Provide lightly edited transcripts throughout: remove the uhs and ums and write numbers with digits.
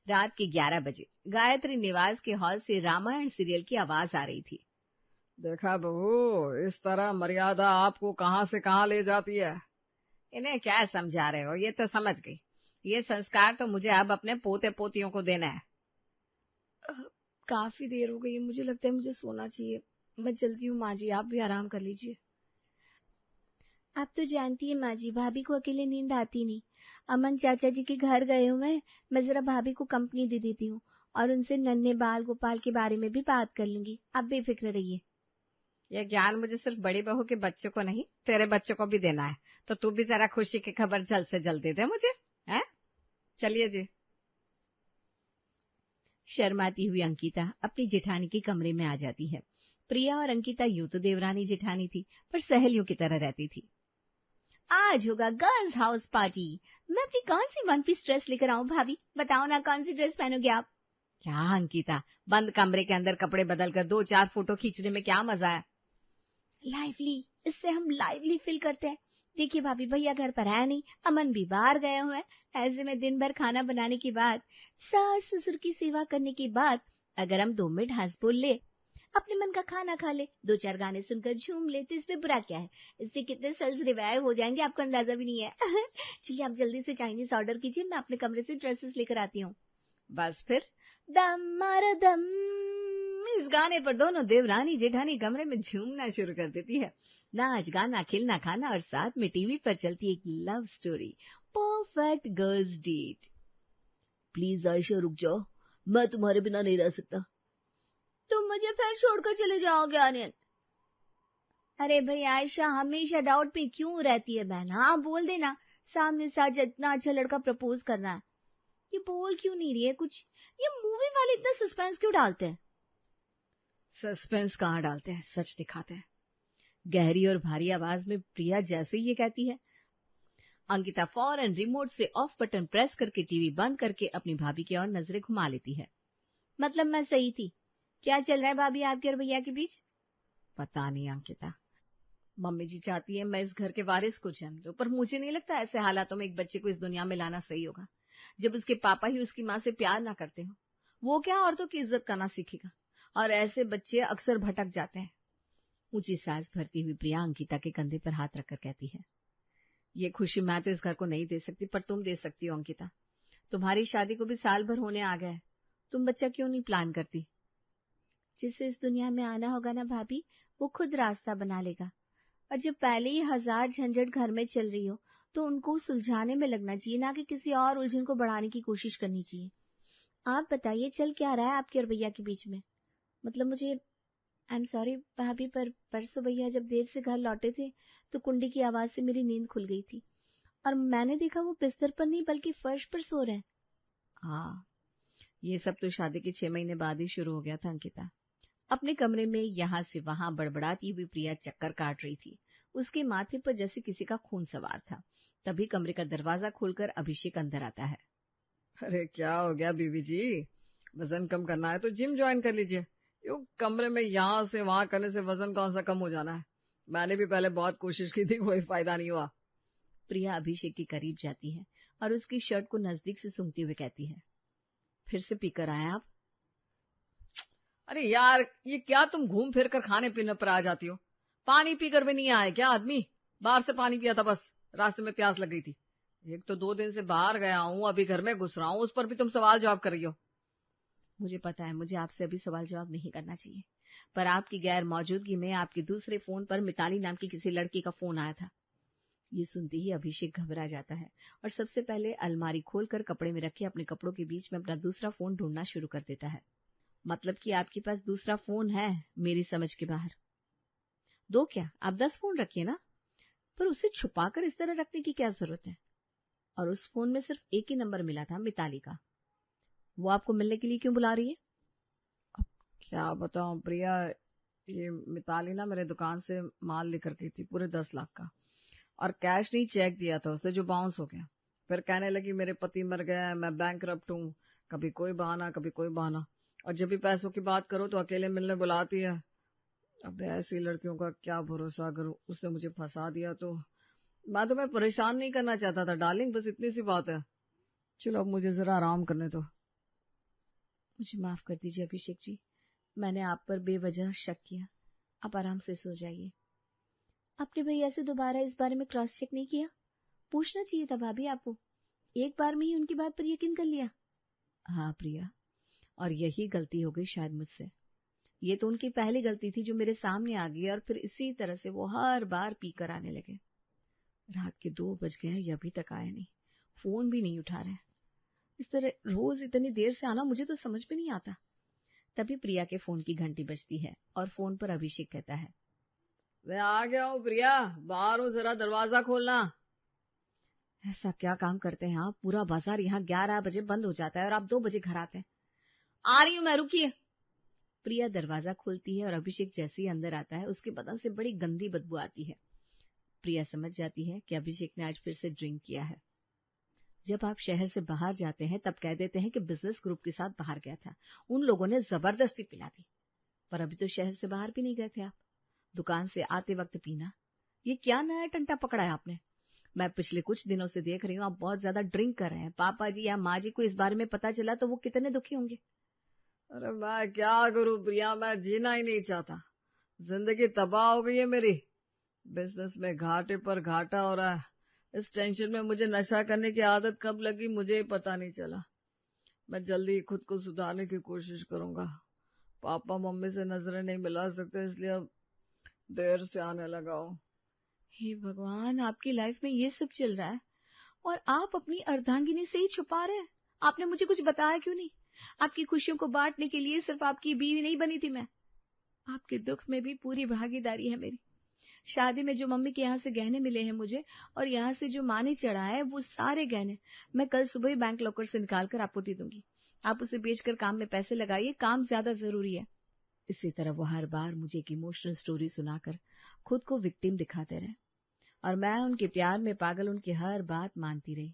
रात के 11 बजे गायत्री निवास के हॉल से रामायण सीरियल की आवाज आ रही थी। देखा बहू, इस तरह मर्यादा आपको कहाँ से कहाँ ले जाती है। इन्हें क्या समझा रहे हो, ये तो समझ गई। ये संस्कार तो मुझे अब अपने पोते पोतियों को देना है। काफी देर हो गई है, मुझे लगता है मुझे सोना चाहिए। मैं चलती हूँ माँ जी, आप भी आराम कर लीजिए। आप तो जानती है माँ जी, भाभी को अकेले नींद आती नहीं। अमन चाचा जी के घर गए हुए हैं, मैं जरा भाभी को कंपनी दे देती हूँ और उनसे नन्हे बाल गोपाल के बारे में भी बात कर लूंगी। आप बेफिक्र रहिए। यह ज्ञान मुझे सिर्फ बड़ी बहू के बच्चों को नहीं, तेरे बच्चों को भी देना है। तो तू भी जरा खुशी की खबर जल्द से जल्द दे दे मुझे, है? चलिए जी। शर्माती हुई अंकिता अपनी जेठानी के कमरे में आ जाती है। प्रिया और अंकिता यूं तो देवरानी जेठानी थी, पर सहेलियों की तरह रहती थी। आज होगा गर्ल्स हाउस पार्टी, मैं अपनी कौन सी वन पीस ड्रेस लेकर आऊं भाभी? बताओ ना, कौन सी ड्रेस पहनोगे आप? क्या अंकिता, बंद कमरे के अंदर कपड़े बदलकर 2-4 फोटो खींचने में क्या मजा है? लाइवली, इससे हम लाइवली फील करते हैं। देखिए भाभी, भैया घर पर है नहीं, अमन भी बाहर गए हुए हैं। ऐसे में दिन भर खाना बनाने के बाद, सास ससुर की सेवा करने के बाद, अगर हम 2 मिनट हंस बोल ले, अपने मन का खाना खा ले, 2-4 गाने सुनकर झूम ले, तो इसमें बुरा क्या है? इससे कितने सेल्स रिवाइव हो जाएंगे, आपको अंदाजा भी नहीं है। चलिए आप जल्दी से चाइनीज ऑर्डर कीजिए, मैं अपने कमरे से ड्रेसेस लेकर आती हूँ। बस फिर दम मारो दम। इस गाने पर दोनों देवरानी जेठानी कमरे में झूमना शुरू कर देती है। नाच गाना खिलना खाना और साथ में टीवी पर चलती एक love story, perfect girls date. Please Ayesha रुक जाओ, मैं तुम्हारे बिना नहीं रह सकता। तुम मुझे फिर छोड़कर चले जाओगे आर्यन? अरे भाई आयशा हमेशा डाउट पे क्यों रहती है बहन? हाँ बोल देना, सामने से आज इतना अच्छा लड़का प्रपोज करना है। ये बोल क्यों नहीं रही है कुछ? ये मूवी वाले इतना सस्पेंस क्यों डालते हैं? सस्पेंस कहाँ डालते हैं, सच दिखाते हैं। गहरी और भारी आवाज में प्रिया जैसे ही ये कहती है, अंकिता फौरन रिमोट से ऑफ बटन प्रेस करके टीवी बंद करके अपनी भाभी की ओर नजरें घुमा लेती है। मतलब मैं सही थी? क्या चल रहा है भाभी आपके और भैया के बीच? पता नहीं अंकिता, मम्मी जी चाहती है मैं इस घर के वारिस को जन्म दूं, पर मुझे नहीं लगता ऐसे हालातों में एक बच्चे को इस दुनिया में लाना सही होगा। जब उसके पापा ही उसकी माँ से प्यार ना करते हो, वो क्या औरतों की इज्जत करना सीखेगा? और ऐसे बच्चे अक्सर भटक जाते हैं। ऊंची सांस भरती हुई प्रिया अंकिता के कंधे पर हाथ रखकर कहती है, ये खुशी मैं तो इस घर को नहीं दे सकती, पर तुम दे सकती हो अंकिता। तुम्हारी शादी को भी साल भर होने आ गया है, तुम बच्चा क्यों नहीं प्लान करती? जिससे इस दुनिया में आना होगा ना भाभी, वो खुद रास्ता बना लेगा। और जब पहले ही 1000 झंझट घर में चल रही हो, तो उनको सुलझाने में लगना चाहिए, ना कि किसी और उलझन को बढ़ाने की कोशिश करनी चाहिए। आप बताइए चल क्या रहा है आपके और भैया के बीच में? मतलब मुझे, आई एम सॉरी भाभी, पर परसों भैया जब देर से घर लौटे थे तो कुंडी की आवाज से मेरी नींद खुल गई थी और मैंने देखा वो बिस्तर पर नहीं बल्कि फर्श पर सो रहे हैं। हाँ, ये सब तो शादी के 6 महीने बाद ही शुरू हो गया था अंकिता। अपने कमरे में यहाँ से वहां बड़बड़ाती हुई प्रिया चक्कर काट रही थी। उसके माथे पर जैसे किसी का खून सवार था। तभी कमरे का दरवाजा खोलकर अभिषेक अंदर आता है। अरे क्या हो गया बीवी जी, वजन कम करना है तो जिम ज्वाइन कर लीजिए। यूं कमरे में यहाँ से वहां करने से वजन कौन सा कम हो जाना है। मैंने भी पहले बहुत कोशिश की थी, कोई फायदा नहीं हुआ। प्रिया अभिषेक के करीब जाती है और उसकी शर्ट को नजदीक से सूंघते हुए कहती है, फिर से पीकर आए आप? अरे यार, ये क्या तुम घूम फिर कर खाने पीने पर आ जाती हो? पानी पीकर भी नहीं आए क्या आदमी? बाहर से पानी पिया था बस, रास्ते में प्यास लग गई थी। एक तो 2 दिन से बाहर गया हूँ, अभी घर में घुस रहा हूँ, उस पर भी तुम सवाल जवाब कर रही हो। मुझे पता है मुझे आपसे अभी सवाल जवाब नहीं करना चाहिए, पर आपकी गैर मौजूदगी में आपके दूसरे फोन पर मिताली नाम की किसी लड़की का फोन आया था। ये सुनते ही अभिषेक घबरा जाता है और सबसे पहले अलमारी खोलकर कपड़े में रखे अपने कपड़ों के बीच में अपना दूसरा फोन ढूंढना शुरू कर देता है। मतलब कि आपके पास दूसरा फोन है, मेरी समझ के बाहर। 2 क्या, आप 10 फोन रखिए ना, पर उसे छुपाकर इस तरह रखने की क्या जरूरत है? और उस फोन में सिर्फ एक ही नंबर मिला था, मिताली का। वो आपको मिलने के लिए क्यों बुला रही है? अब क्या बताऊं प्रिया, ये मिताली ना मेरे दुकान से माल लेकर गई थी पूरे 10 लाख का, और कैश नहीं चेक दिया था उसने जो बाउंस हो गया। फिर कहने लगी मेरे पति मर गए, मैं बैंकरप्ट हूँ, कभी कोई बहाना कभी कोई बहाना, और जब भी पैसों की बात करो तो अकेले मिलने बुलाती है। अब ऐसी लड़कियों का क्या भरोसा, अगर उसने मुझे फंसा दिया तो। मैं तुम्हें परेशान नहीं करना चाहता था डार्लिंग, बस इतनी सी बात है। चलो अब मुझे जरा आराम करने दो। मुझे माफ कर दीजिए अभिषेक जी, मैंने आप पर बेवजह शक किया। आप आराम से सो जाइए। आपने भैया से दोबारा इस बारे में क्रॉस चेक नहीं किया? पूछना चाहिए था भाभी आपको, एक बार में ही उनकी बात पर यकीन कर लिया। हाँ प्रिया, और यही गलती हो गई शायद मुझसे। ये तो उनकी पहली गलती थी जो मेरे सामने आ गई, और फिर इसी तरह से वो हर बार पी कर आने लगे। रात के 2 बज गए हैं, ये अभी तक आए नहीं, फोन भी नहीं उठा रहे। इस तरह रोज इतनी देर से आना मुझे तो समझ में नहीं आता। तभी प्रिया के फोन की घंटी बजती है और फोन पर अभिषेक कहता है, मैं आ गया हूँ प्रिया, बाहर हूँ, जरा दरवाजा खोलना। ऐसा क्या काम करते हैं आप? पूरा बाजार यहाँ 11 बजे बंद हो जाता है और आप 2 बजे घर आते हैं। आ रही हूँ मैं, रुकिए। प्रिया दरवाजा खोलती है और अभिषेक जैसे ही अंदर आता है उसके बदन से बड़ी गंदी बदबू आती है। प्रिया समझ जाती है कि अभिषेक ने आज फिर से ड्रिंक किया है। जब आप शहर से बाहर जाते हैं तब कह देते हैं कि बिजनेस ग्रुप के साथ बाहर गया था, उन लोगों ने जबरदस्ती पिला दी। पर अभी तो शहर से बाहर भी नहीं गए थे आप। दुकान से आते वक्त पीना, ये क्या नया टंटा पकड़ा है आपने? मैं पिछले कुछ दिनों से देख रही हूँ आप बहुत ज्यादा ड्रिंक कर रहे हैं। पापा जी या माँ जी को इस बारे में पता चला तो वो कितने दुखी होंगे। अरे मैं क्या करूं प्रिया, मैं जीना ही नहीं चाहता। जिंदगी तबाह हो गई है मेरी। बिजनेस में घाटे पर घाटा हो रहा है। इस टेंशन में मुझे नशा करने की आदत कब लगी मुझे ही पता नहीं चला। मैं जल्दी खुद को सुधारने की कोशिश करूंगा। पापा मम्मी से नजरें नहीं मिला सकते, इसलिए अब देर से आने लगा हूँ। हे भगवान, आपकी लाइफ में ये सब चल रहा है और आप अपनी अर्धांगिनी से ही छुपा रहे हैं। आपने मुझे कुछ बताया क्यों नहीं? आपकी खुशियों को बांटने के लिए सिर्फ आपकी बीवी नहीं बनी थी मैं। आपके दुख में भी पूरी भागीदारी है मेरी। शादी में जो मम्मी के यहाँ से गहने मिले हैं मुझे और यहाँ से जो माँ ने चढ़ा है, वो सारे गहने मैं कल सुबह ही बैंक लॉकर से निकाल कर आपको दे दूंगी। आप उसे बेचकर काम में पैसे लगाइए, काम ज्यादा जरूरी है। इसी तरह वो हर बार मुझे एक इमोशनल स्टोरी सुनाकर खुद को विक्टिम दिखाते रहे और मैं उनके प्यार में पागल उनकी हर बात मानती रही।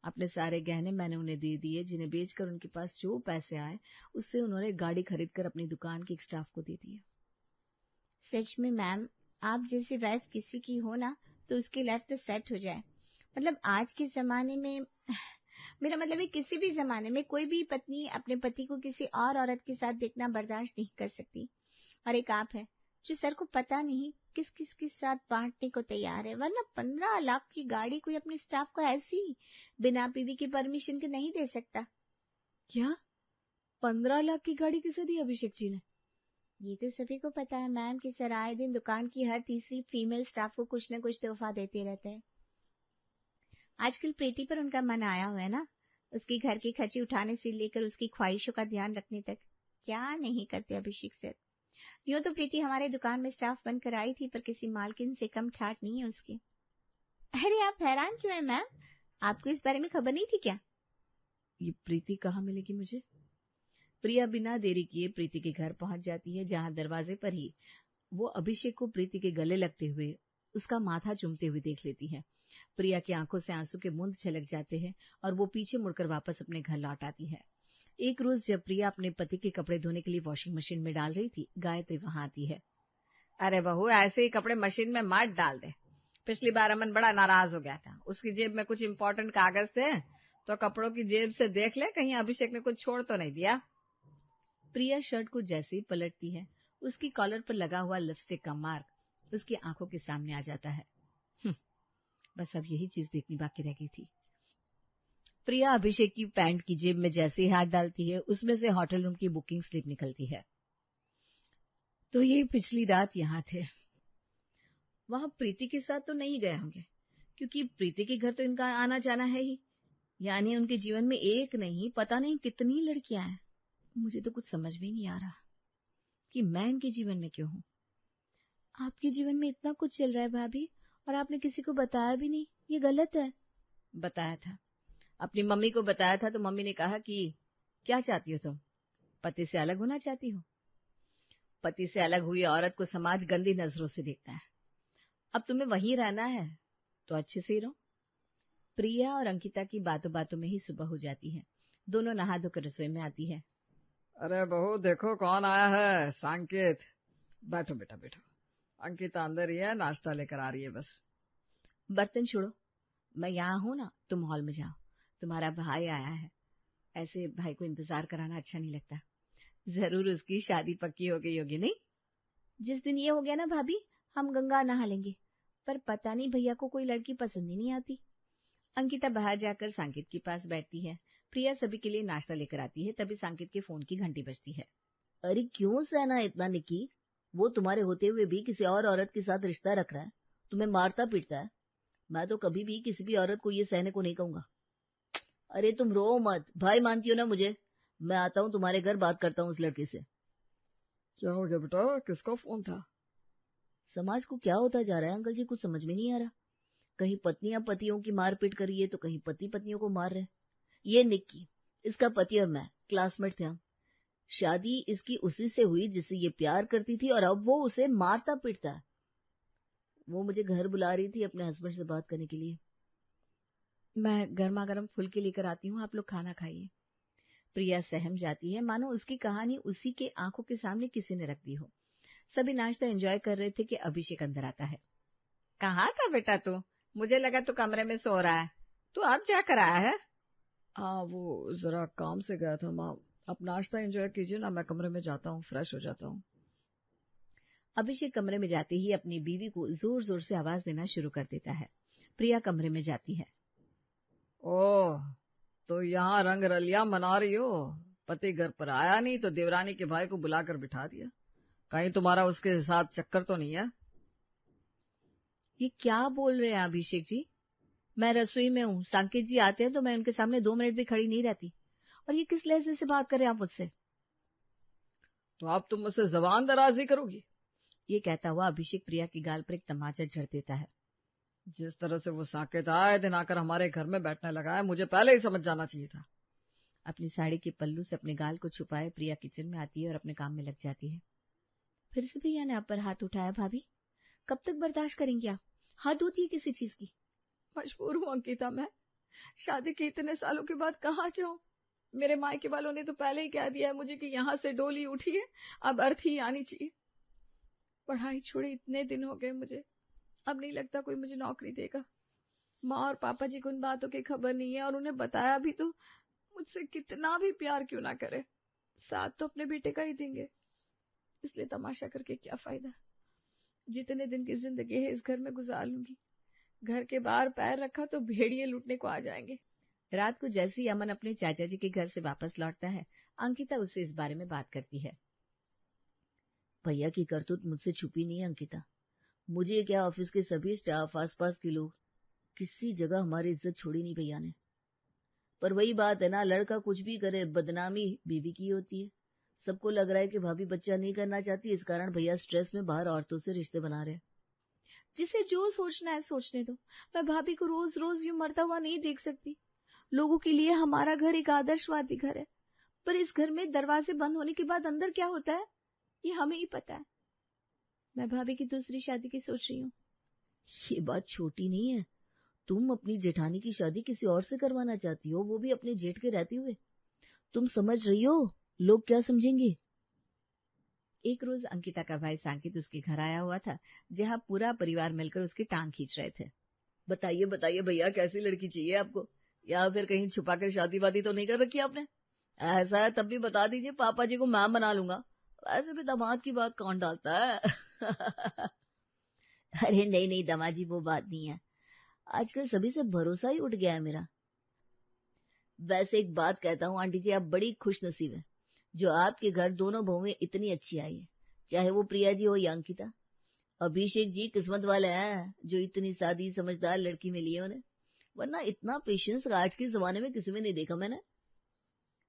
अपने सारे गहने मैंने उन्हें दे दिए, जिन्हें बेचकर उनके पास जो पैसे आए उससे उन्होंने गाड़ी खरीदकर अपनी दुकान के एक स्टाफ को दे दिए। सच में मैम, आप जैसी वाइफ किसी की हो ना तो उसकी लाइफ तो सेट हो जाए। मतलब आज के जमाने में मेरा मतलब है किसी भी जमाने में कोई भी पत्नी अपने पति को किसी और औरत के साथ देखना बर्दाश्त नहीं कर सकती। और एक आप है जो सर को पता नहीं किस किस के साथ बांटने को तैयार है। वरना 15 लाख की गाड़ी कोई अपने स्टाफ को ऐसी बिना बीवी की परमिशन के नहीं दे सकता। क्या 15 लाख की गाड़ी किसे दी अभिषेक जी ने? ये तो सभी को पता है मैम कि सर आए दिन दुकान की हर तीसरी फीमेल स्टाफ को कुछ न कुछ तोहफा देते रहते हैं। आजकल प्रीति पर उनका मन आया हुआ है ना, उसकी घर की खर्ची उठाने से लेकर उसकी ख्वाहिशों का ध्यान रखने तक। क्या नहीं करते अभिषेक सर। यूं तो प्रीति हमारे दुकान में स्टाफ बनकर आई थी, पर किसी मालकिन से कम ठाट नहीं है उसकी। अरे आप हैरान क्यों है मैम, आपको इस बारे में खबर नहीं थी क्या? ये प्रीति कहाँ मिलेगी मुझे? प्रिया बिना देरी किए प्रीति के घर पहुंच जाती है, जहां दरवाजे पर ही वो अभिषेक को प्रीति के गले लगते हुए उसका माथा चूमते हुए देख लेती है। प्रिया की आंखों से आंसू के बूंद छलक जाते हैं और वो पीछे मुड़कर वापस अपने घर लौट आती है। एक रोज जब प्रिया अपने पति के कपड़े धोने के लिए वॉशिंग मशीन में डाल रही थी, गायत्री वहां आती है। अरे बहू, ऐसे ही कपड़े मशीन में मत डाल दे। पिछली बार अमन बड़ा नाराज हो गया था। उसकी जेब में कुछ इम्पोर्टेंट कागज थे तो कपड़ों की जेब से देख ले कहीं अभिषेक ने कुछ छोड़ तो नहीं दिया। प्रिया शर्ट को जैसे ही पलटती है, उसकी कॉलर पर लगा हुआ लिपस्टिक का मार्क उसकी आंखों के सामने आ जाता है। बस अब यही चीज देखनी बाकी रह गई थी। प्रिया अभिषेक की पैंट की जेब में जैसे ही हाथ डालती है, उसमें से होटल रूम की बुकिंग स्लिप निकलती है। तो ये पिछली रात यहाँ थे। वहां प्रीति के साथ तो नहीं गए होंगे, क्योंकि प्रीति के घर तो इनका आना जाना है ही। यानी उनके जीवन में एक नहीं पता नहीं कितनी लड़कियां हैं। मुझे तो कुछ समझ में नहीं आ रहा कि मैं इनके जीवन में क्यों हूं। आपके जीवन में इतना कुछ चल रहा है भाभी, और आपने किसी को बताया भी नहीं, ये गलत है। बताया था, अपनी मम्मी को बताया था तो मम्मी ने कहा कि क्या चाहती हो तुम, पति से अलग होना चाहती हो? पति से अलग हुई औरत को समाज गंदी नजरों से देखता है। अब तुम्हें वहीं रहना है तो अच्छे से ही रहो। प्रिया और अंकिता की बातों बातों में ही सुबह हो जाती है। दोनों नहा धोकर रसोई में आती है। अरे बहू देखो कौन आया है, संकेत। बैठो बेटा बैठो। अंकिता अंदर ही है, नाश्ता लेकर आ रही है बस। बर्तन छोड़ो, मैं यहाँ हूं ना, तुम हॉल में जाओ। तुम्हारा भाई आया है, ऐसे भाई को इंतजार कराना अच्छा नहीं लगता। जरूर उसकी शादी पक्की हो गई होगी, नहीं? जिस दिन ये हो गया ना भाभी, हम गंगा नहा लेंगे। पर पता नहीं भैया को कोई लड़की पसंद ही नहीं आती। अंकिता बाहर जाकर सांकेत के पास बैठती है। प्रिया सभी के लिए नाश्ता लेकर आती है। तभी सांकेत के फोन की घंटी बजती है। अरे क्यों सहना इतना निक्की? वो तुम्हारे होते हुए भी किसी और औरत के साथ रिश्ता रख रहा है, तुम्हें मारता पीटता है। मैं तो कभी भी किसी भी औरत को ये सहने को नहीं कहूंगा। अरे तुम रो मत, भाई मानती हो ना मुझे। मैं आता हूँ तुम्हारे घर, बात करता हूँ उस लड़के से। क्या हो गया बेटा, किसका फोन था? समाज को क्या होता जा रहा है अंकल जी, कुछ समझ में नहीं आ रहा। कहीं पत्नियां पतियों की मारपीट कर रही है तो कहीं पति पत्नियों को मार रहे। ये निक्की, इसका पति और मैं क्लासमेट थे हम। शादी इसकी उसी से हुई जिससे ये प्यार करती थी, और अब वो उसे मारता पीटता है। वो मुझे घर बुला रही थी अपने हस्बैंड से बात करने के लिए। मैं गर्मा गर्म फुल्की लेकर आती हूँ, आप लोग खाना खाइए। प्रिया सहम जाती है, मानो उसकी कहानी उसी के आंखों के सामने किसी ने रख दी हो। सभी नाश्ता एंजॉय कर रहे थे कि अभिषेक अंदर आता है। कहाँ था बेटा तू? मुझे लगा तू कमरे में सो रहा है। तू अब क्या कर आया है? हाँ, वो जरा काम से गया था माँ। आप नाश्ता एंजॉय कीजिए ना, मैं कमरे में जाता हूँ, फ्रेश हो जाता हूँ। अभिषेक कमरे में जाते ही अपनी बीवी को जोर जोर से आवाज देना शुरू कर देता है। प्रिया कमरे में जाती है। ओह, तो यहाँ रंग रलिया मना रही हो? पति घर पर आया नहीं तो देवरानी के भाई को बुलाकर बिठा दिया। कहीं तुम्हारा उसके साथ चक्कर तो नहीं है? ये क्या बोल रहे हैं अभिषेक जी? मैं रसोई में हूँ, सांकेत जी आते हैं तो मैं उनके सामने 2 मिनट भी खड़ी नहीं रहती। और ये किस लहजे से बात कर रहे हैं आप मुझसे? तो आप तुम मुझसे जबान दराजी करोगी? ये कहता हुआ अभिषेक प्रिया की गाल पर एक तमाचा जड़ देता है। जिस तरह से वो सांकेत आए दिन आकर हमारे घर में बैठने लगा है, मुझे पहले ही समझ जाना चाहिए था। अपनी साड़ी के पल्लू से अपने गाल को छुपाए प्रिया किचन में आती है और अपने काम में लग जाती है। फिर से भैया ने आप पर हाथ उठाया भाभी, कब तक बर्दाश्त करेंगे आप? हद होती है किसी चीज की। मजबूर हूँ अंकिता, मैं शादी के इतने सालों के बाद कहाँ जाऊं? मेरे मायके वालों ने तो पहले ही कह दिया है मुझे कि यहाँ से डोली उठी है, अब अर्थ ही आनी चाहिए। पढ़ाई छोड़े इतने दिन हो गए मुझे, अब नहीं लगता कोई मुझे नौकरी देगा। माँ और पापा जी को उन बातों की खबर नहीं है, और उन्हें बताया भी तो मुझसे कितना भी प्यार क्यों ना करे, साथ तो अपने बेटे का ही देंगे। इसलिए तमाशा करके क्या फायदा? जितने दिन की जिंदगी है इस घर में गुजार लूंगी। घर के बाहर पैर रखा तो भेड़िए लूटने को आ जाएंगे। रात को जैसे ही अमन अपने चाचा जी के घर से वापस लौटता है, अंकिता उससे इस बारे में बात करती है। भैया की करतूत मुझसे छुपी नहीं है अंकिता। मुझे क्या, ऑफिस के सभी स्टाफ, आसपास के लोग, किसी जगह हमारी इज्जत छोड़ी नहीं भैया ने। पर वही बात है ना, लड़का कुछ भी करे बदनामी बीवी की होती है। सबको लग रहा है कि भाभी बच्चा नहीं करना चाहती, इस कारण भैया स्ट्रेस में बाहर औरतों से रिश्ते बना रहे हैं। जिसे जो सोचना है सोचने दो। मैं भाभी को रोज रोज यूं मरता हुआ नहीं देख सकती। लोगों के लिए हमारा घर एक आदर्शवादी घर है, पर इस घर में दरवाजे बंद होने के बाद अंदर क्या होता है ये हमें ही पता है। मैं भाभी की दूसरी शादी की सोच रही हूँ। ये बात छोटी नहीं है। तुम अपनी जेठानी की शादी किसी और से करवाना चाहती हो, वो भी अपने जेठ के रहते हुए। तुम समझ रही हो लोग क्या समझेंगे? एक रोज अंकिता का भाई सांकेत उसके घर आया हुआ था, जहाँ पूरा परिवार मिलकर उसकी टांग खींच रहे थे। बताइए बताइए भैया, कैसी लड़की चाहिए आपको? या फिर कहीं छुपा कर शादी वादी तो नहीं कर रखी आपने? ऐसा है तब भी बता दीजिए, पापा जी को मैं बना लूंगा। वैसे भी दामाद की बात कौन डालता है? अरे नहीं नहीं दामाद जी, वो बात नहीं है। आजकल सभी से भरोसा ही उठ गया है मेरा। वैसे एक बात कहता हूँ आंटी जी, आप बड़ी खुश नसीब है जो आपके घर दोनों बहुएं इतनी अच्छी आई है, चाहे वो प्रिया जी हो या अंकिता। अभिषेक जी किस्मत वाले हैं जो इतनी सादी समझदार लड़की मिली है उन्हें, वरना इतना पेशेंस आज के जमाने में किसी में नहीं देखा मैंने।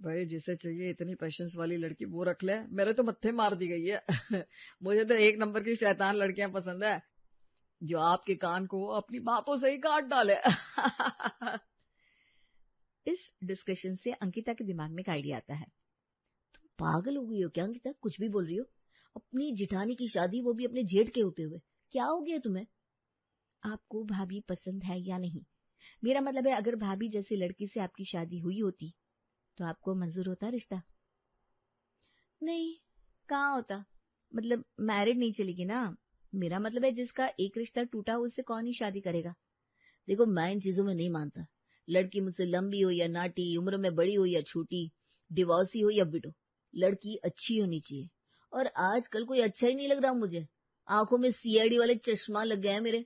भाई जिसे चाहिए इतनी पेशेंस वाली लड़की वो रख ले, मेरे तो मत्थे मार दी गई है। मुझे तो 1 नंबर की शैतान लड़कियां पसंद है जो आपके कान को अपनी बातों से ही काट डाले। इस डिस्कशन से अंकिता के दिमाग में एक आइडिया आता है। तुम पागल हो गई हो क्या अंकिता, कुछ भी बोल रही हो? अपनी जिठानी की शादी, वो भी अपने जेठ के होते हुए, क्या हो गया तुम्हें? आपको भाभी पसंद है या नहीं? मेरा मतलब है, अगर भाभी जैसी लड़की से आपकी शादी हुई होती तो आपको मंजूर होता रिश्ता? नहीं, कहाँ होता। मतलब मैरिड नहीं चलेगी ना। मेरा मतलब है जिसका एक रिश्ता टूटा हो उससे कौन ही शादी करेगा। देखो मैं इन चीजों में नहीं मानता। लड़की मुझसे लंबी हो या नाटी, उम्र में बड़ी हो या छोटी, डिवोर्सी हो या विडो, लड़की अच्छी होनी चाहिए, और आजकल कोई अच्छा ही नहीं लग रहा मुझे, आंखों में सीआईडी वाले चश्मा लग गया है मेरे।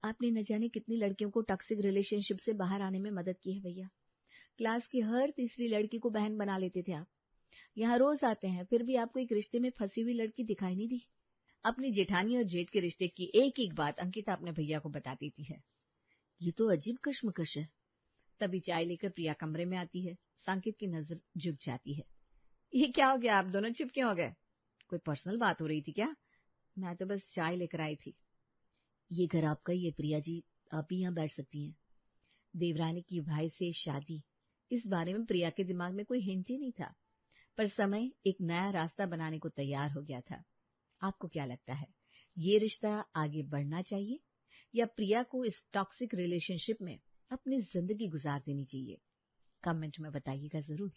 आपने न जाने कितनी लड़कियों को टॉक्सिक रिलेशनशिप से बाहर आने में मदद की है भैया। क्लास की हर तीसरी लड़की को बहन बना लेते थे आप। यहाँ रोज आते हैं, फिर भी आपको एक रिश्ते में फंसी हुई लड़की दिखाई नहीं दी। अपनी जेठानी और जेठ के रिश्ते की एक एक बात अंकिता अपने भैया को बता देती है। ये तो अजीब कश्मकश है। तभी चाय लेकर प्रिया कमरे में आती है। सांकेत की नजर झुक जाती है। ये क्या हो गया, आप दोनों चुप क्यों हो गए? कोई पर्सनल बात हो रही थी क्या? मैं तो बस चाय लेकर आई थी। ये घर आपका ही है प्रिया जी, आप भी यहाँ बैठ सकती हैं। देवरानी की भाई से शादी, इस बारे में प्रिया के दिमाग में कोई हिंट ही नहीं था, पर समय एक नया रास्ता बनाने को तैयार हो गया था। आपको क्या लगता है, ये रिश्ता आगे बढ़ना चाहिए या प्रिया को इस टॉक्सिक रिलेशनशिप में अपनी जिंदगी गुजार देनी चाहिए? कमेंट में बताइएगा जरूर।